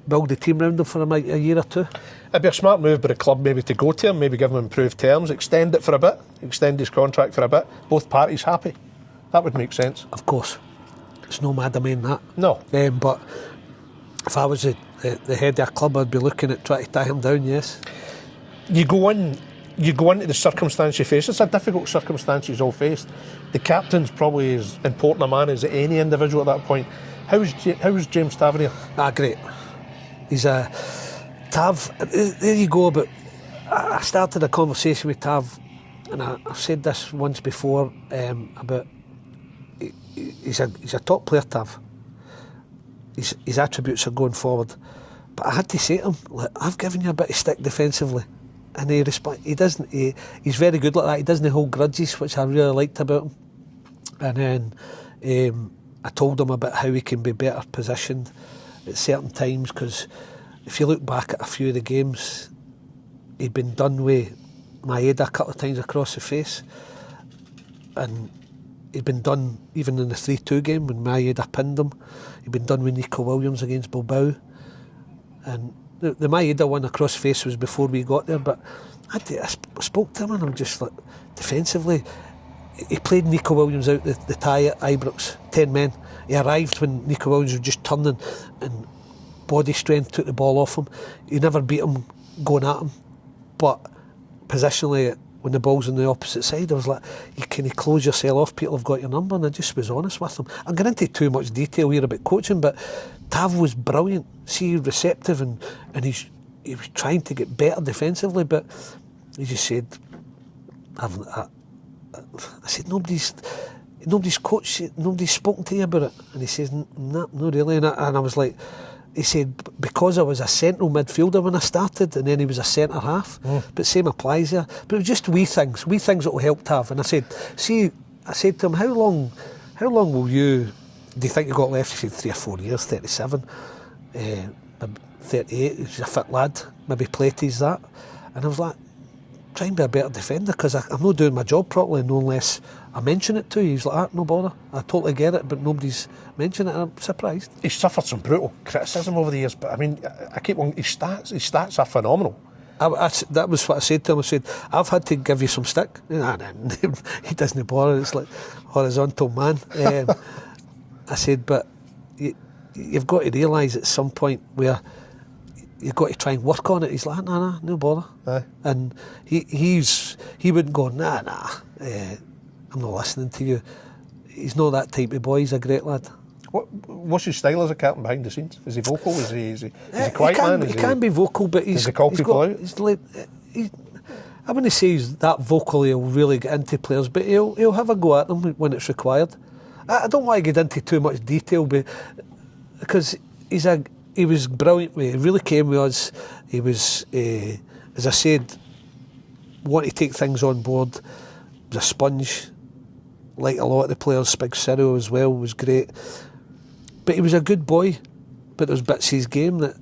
build the team around him for a year or two. It'd be a smart move by the club maybe to go to him, maybe give him improved terms, extend it for a bit, extend his contract for a bit. Both parties happy. That would make sense. Of course. It's no mad I mean that. No. But if I was the head of a club, I'd be looking at trying to tie him down, yes. You go into the circumstance you face. It's a difficult circumstance you've all faced. The captain's probably as important a man as any individual at that point. How's James Tavernier? Great. He's a... Tav, there you go, but I started a conversation with Tav, and I've said this once before, about he's a top player, Tav. His attributes are going forward. But I had to say to him, look, I've given you a bit of stick defensively. And he's very good like that. He doesn't hold grudges, which I really liked about him. And then I told him about how he can be better positioned at certain times, because if you look back at a few of the games, he'd been done with Maeda a couple of times across the face, and he'd been done even in the 3-2 game when Maeda pinned him. He'd been done with Nico Williams against Bilbao, and the Maeda one across the face was before we got there. But I spoke to him, and I'm just like, defensively, he played Nico Williams out the tie at Ibrox, 10 men. He arrived when Nico Williams was just turning, and body strength took the ball off him. He never beat him going at him, but positionally when the ball's on the opposite side, I was like, can you close yourself off? People have got your number. And I just was honest with him. I'm going into too much detail here about coaching, but Tav was brilliant. See, receptive, and he was trying to get better defensively, but he just said, I said, nobody's coached, nobody's spoken to you about it. And he says, no, not really. And I was like, he said, because I was a central midfielder when I started, and then he was a centre half. But same applies there. But it was just wee things that will help Tav. And I said to him, how long will you, do you think you got left? He said 3 or 4 years, 37, 38. He's a fit lad, maybe platies that. And I was like, try and be a better defender, because I'm not doing my job properly, no unless I mention it to you. He's like, no bother, I totally get it, but nobody's mentioned it, and I'm surprised. He's suffered some brutal criticism over the years, but I mean, I keep on, his stats are phenomenal. That was what I said to him. I said, I've had to give you some stick. He doesn't bother, it's like horizontal man. I said, but you've got to realise at some point where you've got to try and work on it. He's like, no bother. Aye. And he wouldn't go, I'm not listening to you. He's not that type of boy. He's a great lad. What's his style as a captain behind the scenes? Is he vocal? Is he a quiet man? He can be vocal, but does he call people out? I wouldn't say he's that vocal. He'll really get into players, but he'll have a go at them when it's required. I don't want to get into too much detail, because he was brilliant. He really came with us. He was, as I said, wanting to take things on board. He was a sponge, like a lot of the players. Big Cyril as well was great. But he was a good boy. But there was bits of his game that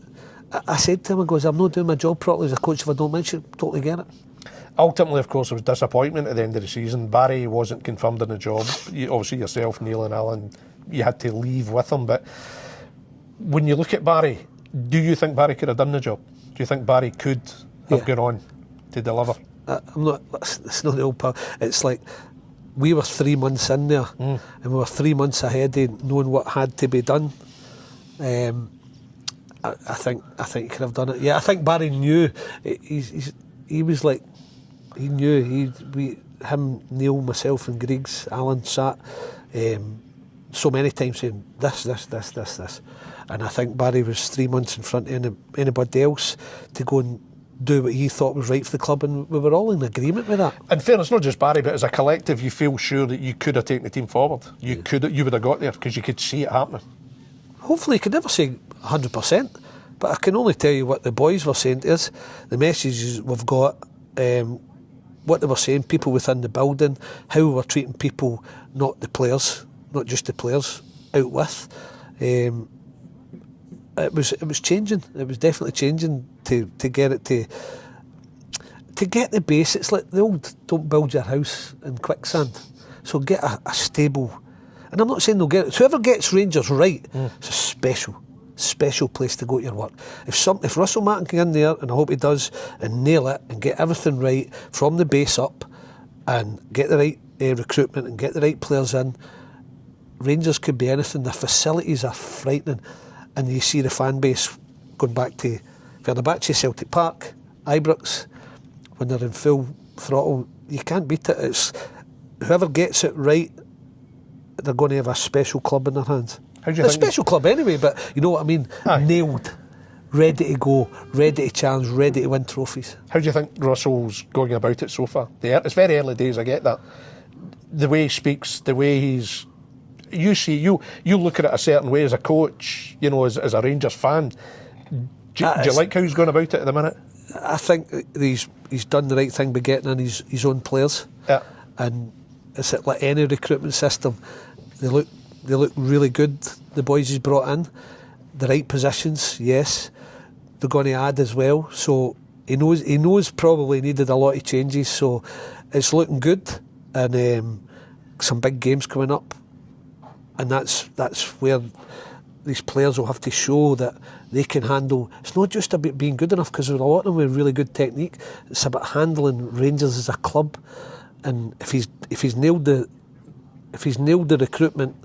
I said to him, I'm not doing my job properly as a coach if I don't mention it. Totally get it. Ultimately, of course, there was disappointment at the end of the season. Barry wasn't confirmed in the job. Obviously, yourself, Neil and Alan, you had to leave with him. But when you look at Barry, do you think Barry could have done the job? Do you think Barry could have gone on to deliver? I'm not. It's not the old pal. It's like we were 3 months in there, and we were 3 months ahead of knowing what had to be done. I think he could have done it. Yeah, I think Barry knew. He was like, he knew. Him, Neil, myself, and Griggs, Alan sat. so many times saying this. And I think Barry was 3 months in front of anybody else to go and do what he thought was right for the club, and we were all in agreement with that. In fairness, not just Barry, but as a collective, you feel sure that you could have taken the team forward. You would have got there because you could see it happening. Hopefully, you could never say 100%, but I can only tell you what the boys were saying to us, the messages we've got, what they were saying, people within the building, how we were treating people, not just the players out with. It was changing. It was definitely changing to get it to get the basics. Like the old, don't build your house in quicksand. So get a stable. And I'm not saying they'll get it. Whoever gets Rangers right, it's a special place to go to your work. If Russell Martin can get in there, and I hope he does, and nail it and get everything right from the base up, and get the right recruitment and get the right players in, Rangers could be anything. The facilities are frightening. And you see the fan base going back to Fenerbahce, Celtic Park, Ibrox, when they're in full throttle. You can't beat it. It's whoever gets it right, they're going to have a special club in their hands. A special club anyway, but you know what I mean? Aye. Nailed, ready to go, ready to challenge, ready to win trophies. How do you think Russell's going about it so far? It's very early days, I get that. The way he speaks, the way he's... You look at it a certain way as a coach, you know, as a Rangers fan. Do you like how he's going about it at the minute? I think he's done the right thing by getting in his own players. Yeah. And it's like any recruitment system. They look really good, the boys he's brought in. The right positions, yes. They're going to add as well. So he knows probably needed a lot of changes. So it's looking good. And some big games coming up. And that's where these players will have to show that they can handle. It's not just about being good enough, because there's a lot of them with really good technique. It's about handling Rangers as a club. And if he's nailed the recruitment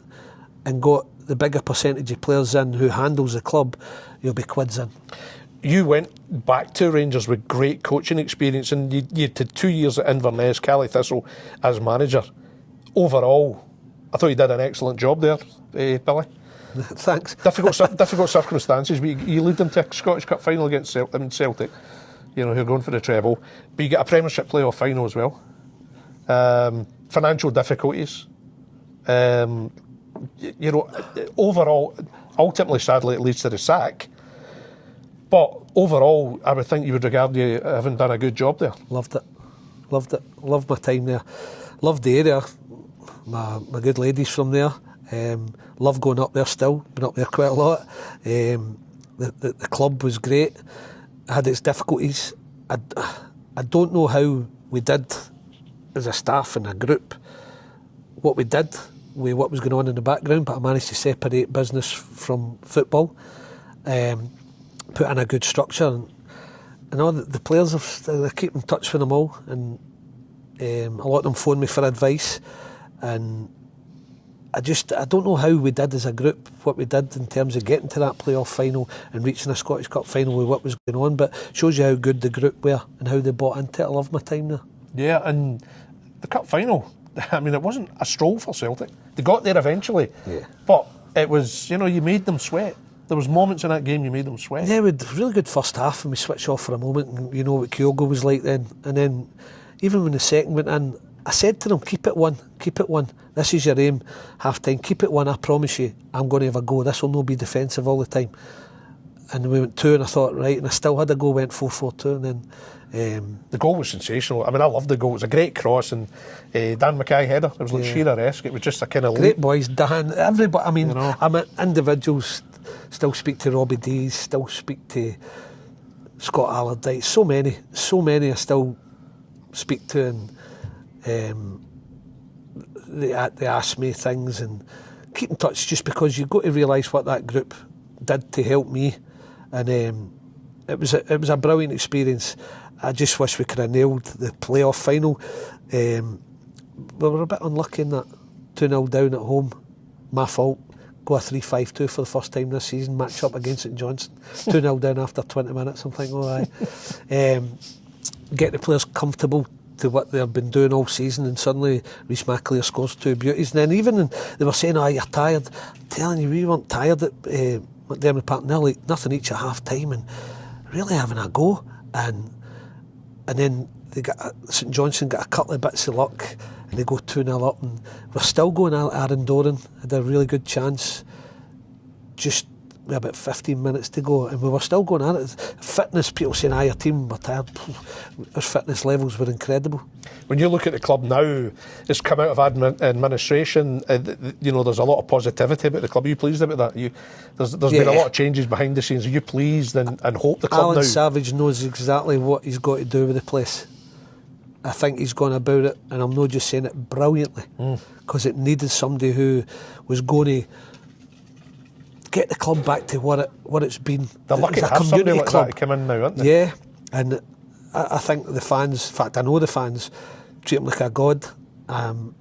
and got the bigger percentage of players in who handles the club, you'll be quids in. You went back to Rangers with great coaching experience, and you did 2 years at Inverness Caley Thistle as manager. Overall, I thought you did an excellent job there, Billy. Thanks. Difficult circumstances, but you lead them to a Scottish Cup final against Celtic, you know, who are going for the treble. But you get a Premiership playoff final as well. Financial difficulties. You know, overall, ultimately, sadly, it leads to the sack. But overall, I would think you would regard you having done a good job there. Loved it. Loved my time there. Loved the area. My good ladies from there. Love going up there still. Been up there quite a lot. The club was great. Had its difficulties. I don't know how we did as a staff and a group what we did with what was going on in the background, but I managed to separate business from football, put in a good structure, and all the players I keep in touch with them all, and a lot of them phone me for advice, and I don't know how we did as a group, what we did in terms of getting to that playoff final and reaching a Scottish Cup final with what was going on, but shows you how good the group were and how they bought into it. I loved my time there. Yeah, and the cup final, I mean, it wasn't a stroll for Celtic. They got there eventually, yeah. But it was, you know, you made them sweat. There was moments in that game you made them sweat. Yeah, we had a really good first half and we switched off for a moment, and you know what Kyogo was like then. And then even when the second went in, I said to them, keep it one. This is your aim, half time, keep it one, I promise you, I'm going to have a go. This will not be defensive all the time. And we went 2 and I thought, right, and I still had a go, went 4-4-2, and then... the goal was sensational. I mean, I loved the goal. It was a great cross, and Dan Mackay header. It was like Shearer-esque. It was just a kind of... Great boys, Dan, everybody. I mean, you know. I'm individuals, still speak to Robbie Dees, still speak to Scott Allardyce, so many I still speak to, and they ask me things and keep in touch, just because you've got to realise what that group did to help me, and it was a brilliant experience. I just wish we could have nailed the playoff final. We were a bit unlucky in that 2-0 down at home. My fault. Go a 3-5-2 for the first time this season. Match up against St Johnstone. 2-0 down after 20 minutes. I'm thinking, all right. Get the players comfortable to what they've been doing all season, and suddenly Rhys McAleer scores 2 beauties. And then even they were saying, "Oh, you're tired." I'm telling you, we weren't tired at McDermott Park. Nearly nothing each at half time, and really having a go. And then they got St Johnstone got a couple of bits of luck, and they go 2-0 up, and we're still going at Aaron Doran. Had a really good chance, just with about 15 minutes to go, and we were still going at it. Fitness, people saying, your team were tired. Our fitness levels were incredible. When you look at the club now, it's come out of administration, there's a lot of positivity about the club. Are you pleased about that? There's been a lot of changes behind the scenes. Are you pleased and hope the club Alan now? Savage knows exactly what he's got to do with the place. I think he's gone about it, and I'm not just saying it, brilliantly, because it needed somebody who was going to get the club back to what it's been. They're lucky to have somebody like that to come in now, aren't they? Yeah, and I think the fans, in fact I know the fans, treat him like a god,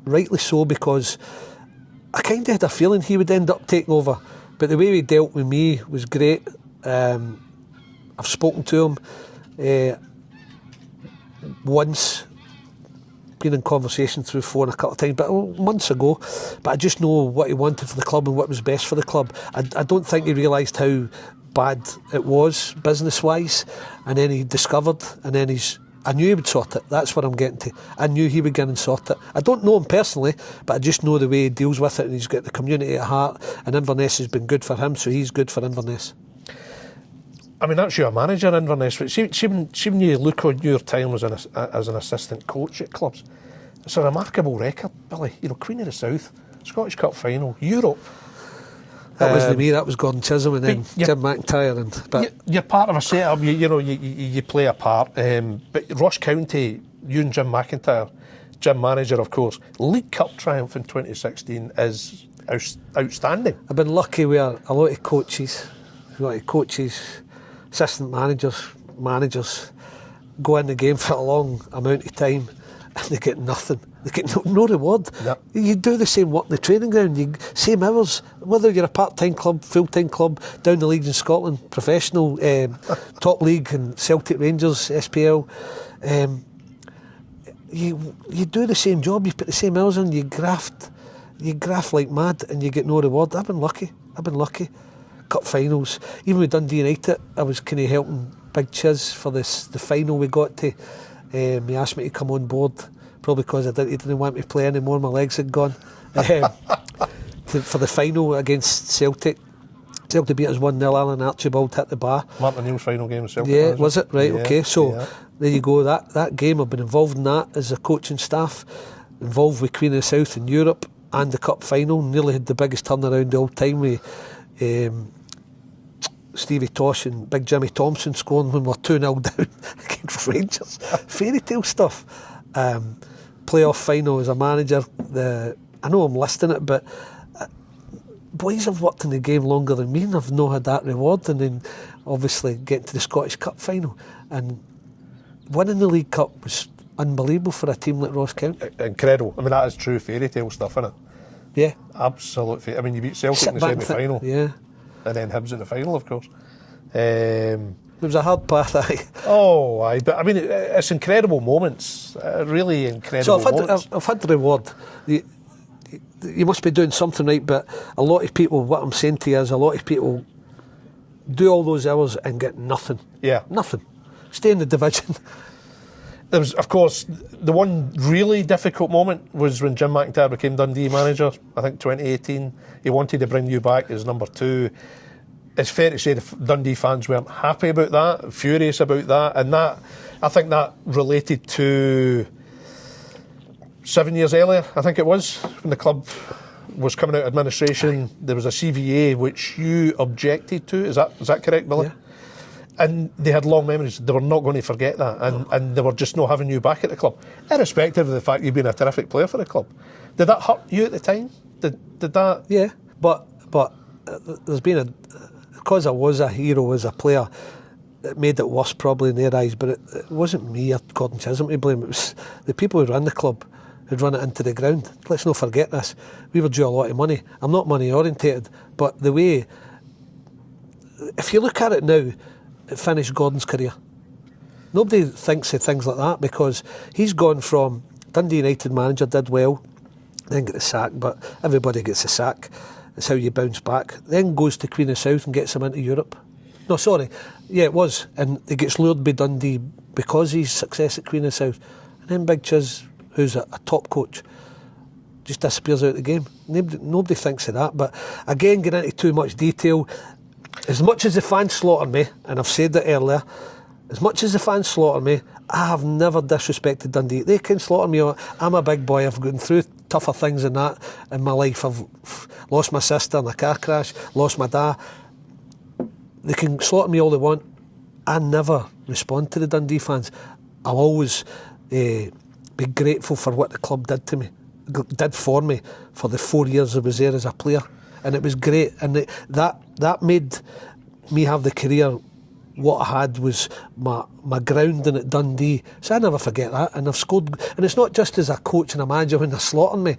rightly so, because I kind of had a feeling he would end up taking over, but the way he dealt with me was great. I've spoken to him once, been in conversation through phone a couple of times, but months ago. But I just know what he wanted for the club and what was best for the club. I don't think he realised how bad it was business-wise, and then he discovered, and then I knew he would sort it. That's what I'm getting to. I knew he would get and sort it. I don't know him personally, but I just know the way he deals with it, and he's got the community at heart, and Inverness has been good for him, so he's good for Inverness. I mean, that's your manager, Inverness. See when you look on your time as an assistant coach at clubs, it's a remarkable record, Billy. Queen of the South, Scottish Cup final, Europe. That wasn't me, that was Gordon Chisholm and then Jim McIntyre. But you're part of a setup, you play a part. But Ross County, you and Jim McIntyre, Jim manager, of course, League Cup triumph in 2016 is outstanding. I've been lucky with a lot of coaches, assistant managers go in the game for a long amount of time and they get nothing. They get no reward. Yep. You do the same work in the training ground, same hours, whether you're a part-time club, full-time club, down the leagues in Scotland, professional, top league and Celtic Rangers, SPL. You do the same job, you put the same hours in, you graft like mad and you get no reward. I've been lucky. Cup finals, even with Dundee United, I was kind of helping Big Chiz for the final we got to. He asked me to come on board, probably because he didn't want me to play anymore, my legs had gone. For the final against Celtic. Celtic beat us 1-0, Alan Archibald hit the bar. Martin O'Neill's final game with Celtic. Yeah, was it? Right, yeah, okay. So there you go, that game, I've been involved in that as a coaching staff, involved with Queen of the South in Europe and the Cup final, nearly had the biggest turnaround of all time with Stevie Tosh and Big Jimmy Thompson scoring when we're 2-0 down against Rangers. Fairy tale stuff. Playoff final as a manager. I know I'm listing it, but boys have worked in the game longer than me and I've not had that reward. And then obviously getting to the Scottish Cup final and winning the League Cup was unbelievable for a team like Ross County. Incredible. I mean, that is true fairy tale stuff, isn't it? Yeah. Absolute. I mean, you beat Celtic in the semi-final. Yeah. And then Hibs in the final, of course. It was a hard path, but I mean, it's incredible moments. Really incredible moments. I've had the reward. You must be doing something right, but a lot of people, what I'm saying to you is, a lot of people do all those hours and get nothing. Yeah. Nothing. Stay in the division. There was, of course, the one really difficult moment was when Jim McIntyre became Dundee manager, I think 2018. He wanted to bring you back as number 2. It's fair to say the Dundee fans weren't happy about that, furious about that, and that, I think that related to 7 years earlier, I think it was, when the club was coming out of administration. There was a CVA which you objected to, is that correct, Billy? Yeah. And they had long memories. They were not going to forget that, and they were just not having you back at the club, irrespective of the fact you've been a terrific player for the club. Did that hurt you at the time? Did that? Yeah, but there's been because I was a hero as a player, it made it worse probably in their eyes. But it wasn't me or Gordon Chisholm to blame. It was the people who ran the club who'd run it into the ground. Let's not forget this. We were due a lot of money. I'm not money orientated, but the way, if you look at it now, it finished Gordon's career. Nobody thinks of things like that, because he's gone from Dundee United manager, did well, then get the sack, but everybody gets a sack. It's how you bounce back. Then goes to Queen of South and gets him into Europe. No, sorry. Yeah, it was. And he gets lured by Dundee because he's success at Queen of South. And then Big Chiz, who's a top coach, just disappears out of the game. Nobody thinks of that. But again, getting into too much detail, as much as the fans slaughter me, and I've said it earlier, as much as the fans slaughter me, I have never disrespected Dundee. They can slaughter me. I'm a big boy. I've gone through tougher things than that in my life. I've lost my sister in a car crash, lost my dad. They can slaughter me all they want. I never respond to the Dundee fans. I'll always be grateful for what the club did to me, did for me, for the 4 years I was there as a player. And it was great. And that made me have the career. What I had was my grounding at Dundee. So I never forget that. And I've scored. And it's not just as a coach and a manager when they're slaughtering me.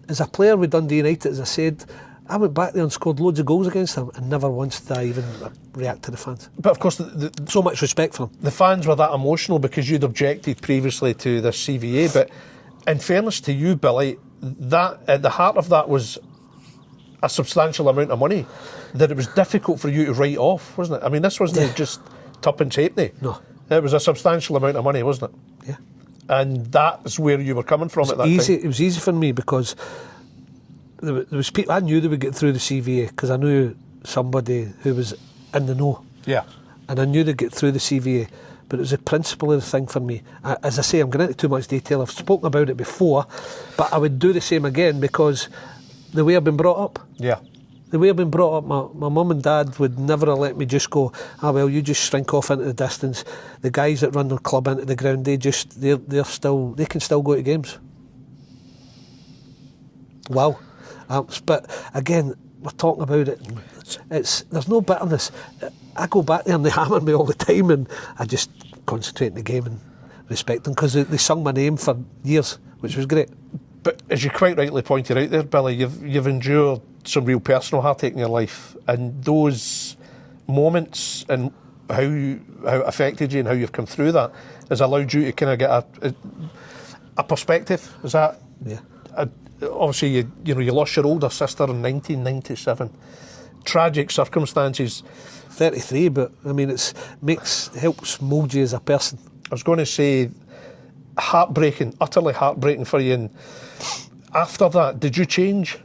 As a player with Dundee United, as I said, I went back there and scored loads of goals against them, and never once did I even react to the fans. But of course, so much respect for them. The fans were that emotional because you'd objected previously to this CVA. But in fairness to you, Billy, that at the heart of that was a substantial amount of money that it was difficult for you to write off, wasn't it? I mean, this wasn't just tuppence halfpenny. No. It was a substantial amount of money, wasn't it? Yeah. And that's where you were coming from at that time. It was easy for me because there was people, I knew they would get through the CVA because I knew somebody who was in the know. Yeah. And I knew they'd get through the CVA. But it was a principle of the thing for me. As I say, I'm going into too much detail. I've spoken about it before, but I would do the same again because the way I've been brought up. Yeah. The way I've been brought up, my mum and dad would never have let me just go, well, you just shrink off into the distance. The guys that run their club into the ground, they can still go to games. Wow. But again, we're talking about it. There's no bitterness. I go back there and they hammer me all the time, and I just concentrate on the game and respect them because they sung my name for years, which was great. But as you quite rightly pointed out there, Billy, you've endured some real personal heartache in your life, and those moments and how it affected you and how you've come through that has allowed you to kind of get a perspective. Is that? Yeah. Obviously, you lost your older sister in 1997. Tragic circumstances. 33, but I mean, helps mould you as a person. I was going to say, heartbreaking, utterly heartbreaking for you. And after that, did you change?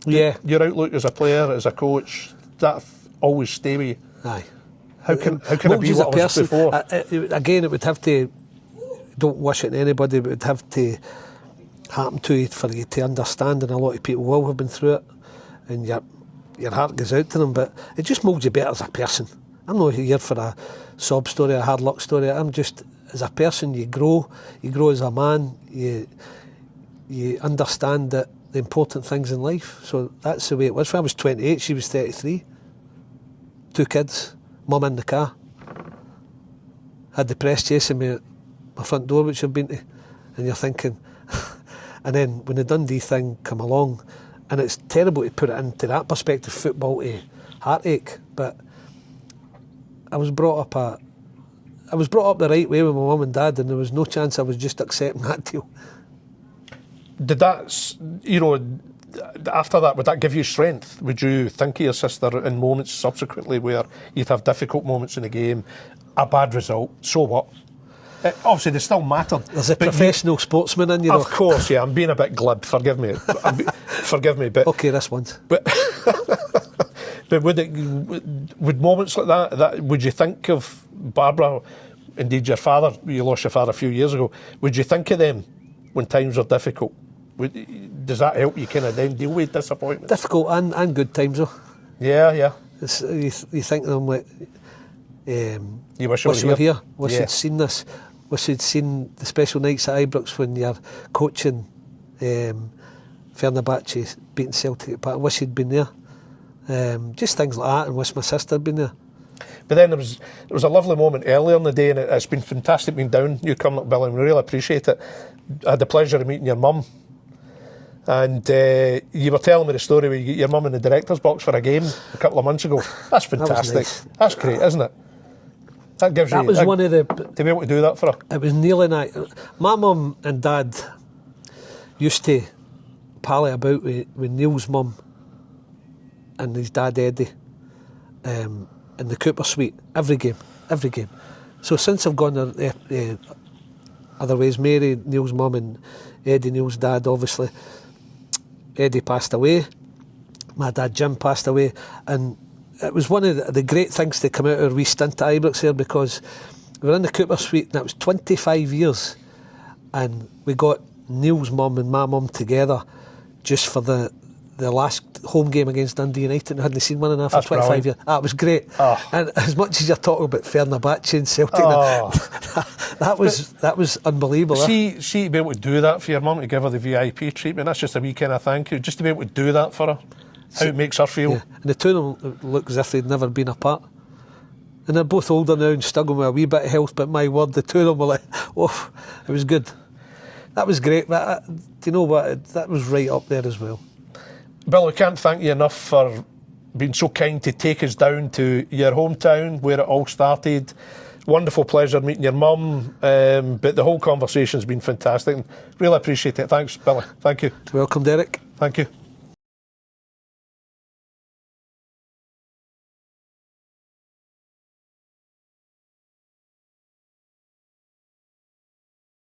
Yeah. Your outlook as a player, as a coach, that always stay with you? Aye. How can it be what it was before? Again, it would have to, don't wish it on anybody, but it would have to happen to you for you to understand, and a lot of people will have been through it, and your heart goes out to them, but it just moulds you better as a person. I'm not here for a sob story, a hard luck story. I'm just, as a person, you grow as a man, you understand that the important things in life. So that's the way it was. When I was 28, she was 33. 2 kids, mum in the car. Had the press chasing me at my front door, which I've been to. And you're thinking... and then when the Dundee thing come along, and it's terrible to put it into that perspective, football to heartache, but I was brought up the right way with my mum and dad, and there was no chance I was just accepting that deal. Did that, after that, would that give you strength? Would you think of your sister in moments subsequently where you'd have difficult moments in the game, a bad result, so what? Obviously, they still mattered. There's a professional sportsman in you. Of course, yeah. I'm being a bit glib. Forgive me. But okay, this once. But would moments like that? Would you think of Barbara? Indeed, your father. You lost your father a few years ago. Would you think of them when times are difficult? Does that help you kind of then deal with disappointment? Difficult and good times though. Yeah. You think of them like. You wish you were here. Wish you'd seen this. Wish you'd seen the special nights at Ibrox when you're coaching Fenerbahce beating Celtic Park. Wish you'd been there. Just things like that, and wish my sister had been there. But then there was a lovely moment earlier in the day, and it's been fantastic being down. You coming up, Billy, and we really appreciate it. I had the pleasure of meeting your mum, and you were telling me the story where you get your mum in the director's box for a game a couple of months ago. That's fantastic. That was nice. That's great, isn't it? That gives that you... was one of the... To be able to do that for her. It was nearly night. My mum and dad used to pally about with Neil's mum and his dad Eddie in the Cooper suite every game. So since I've gone other ways, Mary, Neil's mum, and Eddie, Neil's dad, obviously, Eddie passed away, my dad Jim passed away, and it was one of the great things to come out of our wee stint at Ibrox here, because we were in the Cooper suite and it was 25 years and we got Neil's mum and my mum together just for the last home game against Dundee United, and hadn't seen one another for 25 years. That was great. And as much as you're talking about Fenerbahce and Celtic, that was unbelievable. See, to be able to do that for your mum, to give her the VIP treatment, that's just a wee kind of thank you, just to be able to do that for her, how it makes her feel. Yeah. And the two of them look as if they'd never been apart. And they're both older now and struggling with a wee bit of health, but my word, the two of them were like, oh, it was good. That was great, but do you know what, that was right up there as well. Bill, we can't thank you enough for being so kind to take us down to your hometown where it all started. Wonderful pleasure meeting your mum, but the whole conversation's been fantastic. Really appreciate it. Thanks, Billy. Thank you. Welcome, Derek. Thank you.